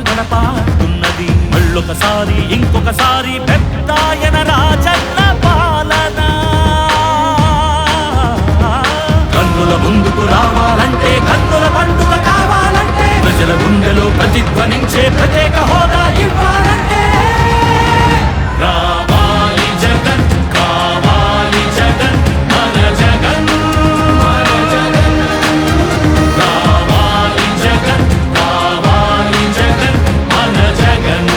గడప ఉన్నది మళ్ళొకసారి ఇంకొకసారి పెద్దాయన రాజన్న పాలన కన్నుల ముందుకు రావాలంటే కన్నుల పండుగ కావాలంటే ప్రజల గుండెలో ప్రతిధ్వనించే ప్రత్యేక హోదా ఇవ్వాలంటే రావాలి జగన్ కావాలి జగన్ మన జగన్ రావాలి జగన్ కావాలి జగన్ మన జగన్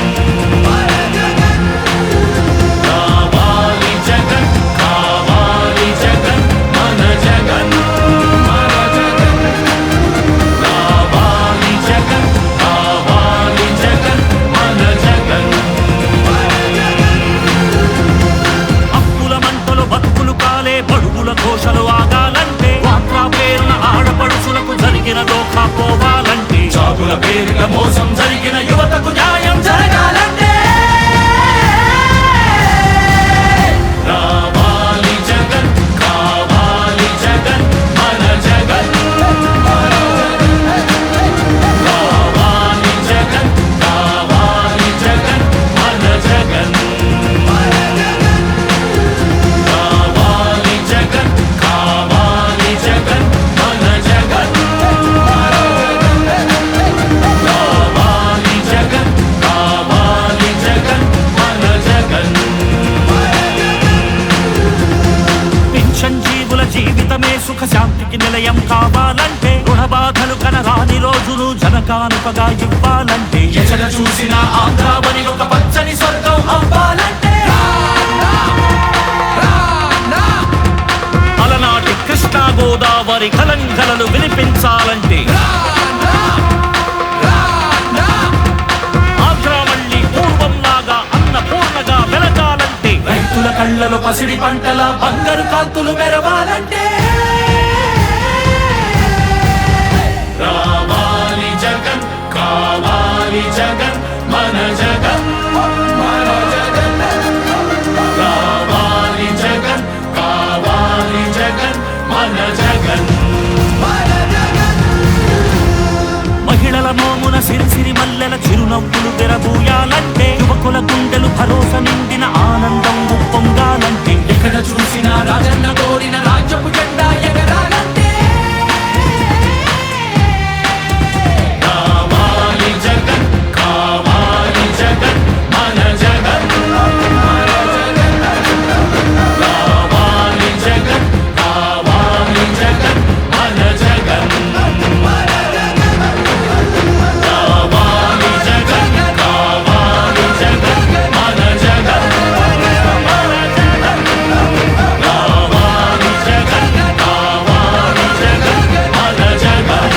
రావాలి జగన్ కావాలి జగన్ మన జగన్ రావాలి జగన్ కావాలి జగన్ మన జగన్ అప్పుల మంటలు బతుకులు కాలే బడుగుల ఘోషలు ఆగాలంటే వాట్రా పేరున ఆడపడుచులకు జరిగిన దోఖా పోవాలంటే జాబుల పేరిట మోసం జరిగిన యువతకు న్యాయం జరగాలంటే రావాలి జగన్ కావాలి జగన్ మన జగన్ రావాలి జగన్ కావాలి జగన్ మన జగన్ రావాలి జగన్ కావాలి జగన్ మన జగన్ రావాలి జగన్ కావాలి జగన్ మన జగన్ పింఛన్ జీవుల జీవితమే సుఖ శాంతికి నిలయం కావాలంటే రుణ బాధలు కనరాని రోజులు జనకానుకగా ఇవ్వాలంటే ఎక్కడ చూసినా ఆంధ్రావని ఒక పచ్చని స్వర్గం అవ్వాలంటే అలనాటి కృష్ణా గోదావరి కలంకలలు వినిపించాలంటే ఆంధ్ర మళ్ళీ పూర్వంలాగా అన్నపూర్ణగా వెలగాలంటే రైతుల కళ్ళలో పసిడి పంటల బంగారు కాంతులు మెరవాలంటే రావాలి జగన్ కావాలి జగన్ మన జగన్ రావాలి జగన్ కావాలి జగన్ మన జగన్ మహిళల మోమున సిరిసిరి మల్లెల చిరునవ్వులు తెరబూయాలంటే యువకుల గుండెలు భరోసా నిండిన ఆనందం ఉప్పొంగాలంటే ఎక్కడ చూసినా రాజన్న కోరిన రాజ్యపు జెండా ఎగరాలంటే రావాలి జగన్ కావాలి జగన్ మన జగన్ రావాలి జగన్ కావాలి జగన్ మన జగన్ రావాలి జగన్ కావాలి జగన్ మన జగన్ రావాలి జగన్ కావాలి జగన్ మన జగన్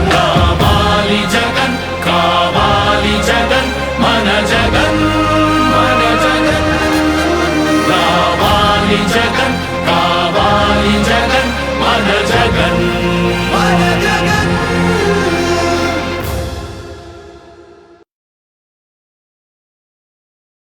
రావాలి జగన్ కావాలి జగన్ మన జగన్ రావాలి జగన్ కావాలి జగన్ మన జగన్